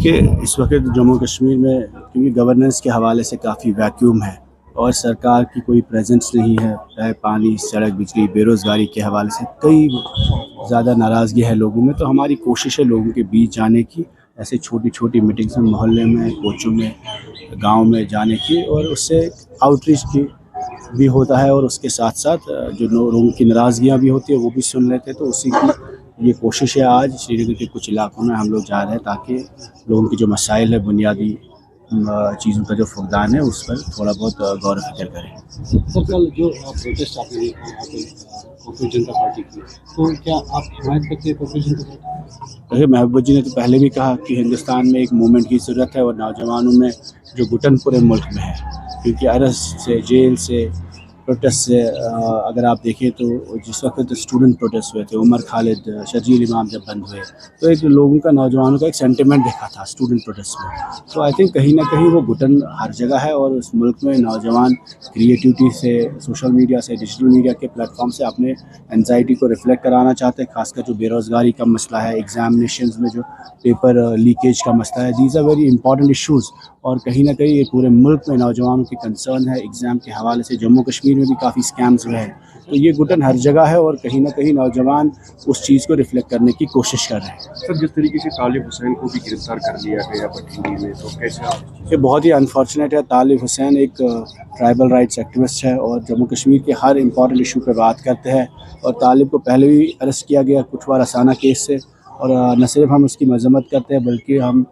देखिए, इस वक्त जम्मू कश्मीर में क्योंकि गवर्नेंस के हवाले से काफ़ी वैक्यूम है और सरकार की कोई प्रेजेंस नहीं है, चाहे पानी, सड़क, बिजली, बेरोज़गारी के हवाले से कई ज़्यादा नाराज़गी है लोगों में। तो हमारी कोशिश है लोगों के बीच जाने की, ऐसे छोटी छोटी मीटिंग्स में, मोहल्ले में, कोचों में, गांव में जाने की, और उससे आउटरीच की भी होता है और उसके साथ साथ जो लोगों की नाराज़गियाँ भी होती है वो भी सुन लेते हैं। तो उसी की ये कोशिश है। आज श्रीनगर के कुछ इलाकों में हम लोग जा रहे हैं ताकि लोगों की जो मसाइल है, बुनियादी चीज़ों का जो फुकदान है, उस पर थोड़ा बहुत गौर फिक्र करें। सर, कल जो प्रोटेस्ट आपने कॉकरोच जनता पार्टी की, तो क्या आप हिमायत करते हैं कॉकरोच जनता पार्टी? देखिए, महबूबा जी ने तो पहले भी कहा कि हिंदुस्तान में एक मूवमेंट की ज़रूरत है और नौजवानों में जो घुटन पूरे मुल्क में है, क्योंकि अरेस्ट से, जेल से, प्रोटेस्ट से, अगर आप देखें तो जिस वक्त स्टूडेंट प्रोटेस्ट हुए थे, उमर खालिद, शर्जील इमाम जब बंद हुए, तो एक लोगों का, नौजवानों का एक सेंटिमेंट देखा था स्टूडेंट प्रोटेस्ट में। तो आई थिंक कहीं ना कहीं वो घुटन हर जगह है और उस मुल्क में नौजवान क्रिएटिविटी से, सोशल मीडिया से, डिजिटल मीडिया के प्लेटफॉर्म से अपने एनजाइटी को रिफ्लेक्ट कराना चाहते हैं। खासकर जो बेरोज़गारी का मसला है, एग्जामिनेशन में जो पेपर लीकेज का मसला है, these are very important issues. और कहीं ना कहीं ये पूरे मुल्क में नौजवानों की कंसर्न है। एग्ज़ाम के हवाले से जम्मू कश्मीर में भी काफ़ी स्कैम्स हुए हैं, तो ये घुटन हर जगह है और कहीं ना कहीं नौजवान उस चीज़ को रिफ्लेक्ट करने की कोशिश कर रहे हैं। सर, जिस तरीके से तालिब हुसैन को भी गिरफ्तार कर लिया गया बठिंडी में, तो कैसे आप? ये बहुत ही अनफॉर्चुनेट है। तालिब हुसैन एक ट्राइबल राइट्स एक्टिविस्ट है और जम्मू कश्मीर के हर इंपॉर्टेंट इशू पे बात करते हैं। और तालिब को पहले भी अरेस्ट किया गया कुठवा रसाना केस से, और न सिर्फ हम उसकी मजम्मत करते हैं बल्कि हम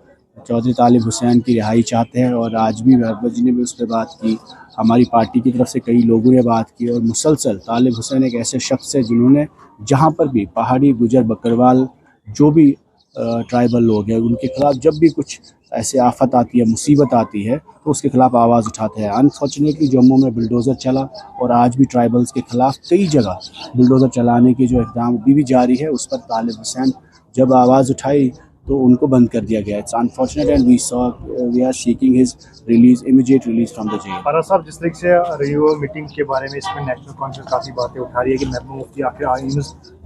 चौधरी तालिब हुसैन की रिहाई चाहते हैं। और आज भी महबूबा जी ने भी उस पर बात की, हमारी पार्टी की तरफ से कई लोगों ने बात की। और मुसलसल तालिब हुसैन एक ऐसे शख्स है जिन्होंने जहाँ पर भी पहाड़ी, गुजर, बकरवाल, जो भी ट्राइबल लोग हैं, उनके खिलाफ जब भी कुछ ऐसे आफत आती है, मुसीबत आती है, तो उसके खिलाफ आवाज़ उठाते हैं। अनफॉर्चुनेटली जम्मू में बुलडोज़र चला और आज भी ट्राइबल्स के खिलाफ कई जगह बुलडोज़र चलाने की जो इक़दाम अभी भी जारी है, उस पर तालिब हुसैन जब आवाज़ उठाई तो उनको बंद कर दिया गया। It's unfortunate and we are seeking his release, immediate release from the jail. फारा साहब, जिस तरीके से रिन्यू मीटिंग के बारे में इसमें नेशनल कौंसिल काफ़ी बातें उठा रही है कि महबूबा मुफ्ती आखिर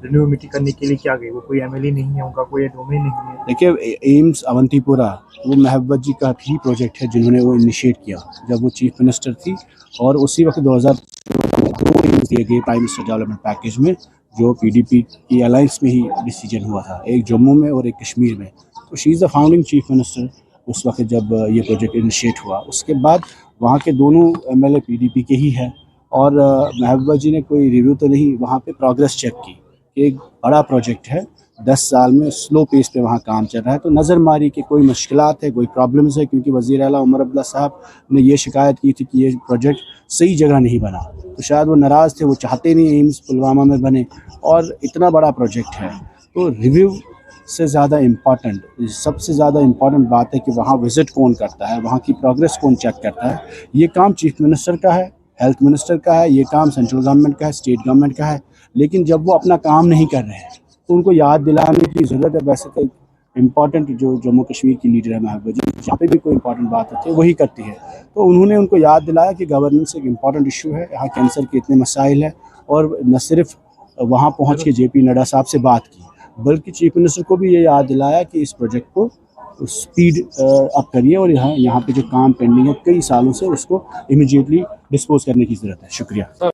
रिन्यू मीटिंग करने के लिए क्या गई, वो कोई एमएलए नहीं है, उनका कोई डोमेन नहीं है। देखिए, एम्स अवंतीपुरा वो महबूबा जी का ही प्रोजेक्ट है जिन्होंने वो इनिशिएट किया जब वो चीफ मिनिस्टर थी। और उसी वक्त 2002 एम्स दिए गए प्राइम मिनिस्टर डेवलपमेंट पैकेज में, जो पीडीपी की अलायंस में ही डिसीजन हुआ था, एक जम्मू में और एक कश्मीर में। तो she is the founding chief minister उस वक्त जब ये प्रोजेक्ट इनिशिएट हुआ। उसके बाद वहाँ के दोनों एमएलए पीडीपी के ही हैं। और महबूबा जी ने कोई रिव्यू तो नहीं, वहाँ पे प्रोग्रेस चेक की। एक बड़ा प्रोजेक्ट है, 10 साल में स्लो पेस पे वहाँ काम चल रहा है। तो नज़र मारी कि कोई मुश्किलात है, कोई प्रॉब्लम्स है, क्योंकि वज़ीर आला उमर अब्दुल्ला साहब ने ये शिकायत की थी कि ये प्रोजेक्ट सही जगह नहीं बना। तो शायद वो नाराज़ थे, वो चाहते नहीं एम्स पुलवामा में बने, और इतना बड़ा प्रोजेक्ट है। तो रिव्यू से ज़्यादा इम्पॉर्टेंट, सबसे ज़्यादा इम्पॉर्टेंट बात है कि वहाँ विज़िट कौन करता है, वहाँ की प्रोग्रेस कौन चेक करता है। ये काम चीफ मिनिस्टर का है, हेल्थ मिनिस्टर का है, ये काम सेंट्रल गवर्नमेंट का है, स्टेट गवर्नमेंट का है। लेकिन जब वो अपना काम नहीं कर रहे हैं तो उनको याद दिलाने की ज़रूरत है। वैसे तो इम्पॉर्टेंट जो जम्मू कश्मीर की लीडर है महबूबा जी, जहाँ पे भी कोई इंपॉर्टेंट बात होती है वही करती है। तो उन्होंने उनको याद दिलाया कि गवर्नेंस एक इम्पॉर्टेंट इशू है, यहाँ कैंसर के इतने मसाइल हैं। और न सिर्फ वहाँ पहुँच के जेपी नड्डा साहब से बात की, बल्कि चीफ मिनिस्टर को भी ये याद दिलाया कि इस प्रोजेक्ट को स्पीड अप करिए और यहाँ पे जो काम पेंडिंग है कई सालों से, उसको इमीडिएटली डिस्पोज करने की ज़रूरत है। शुक्रिया।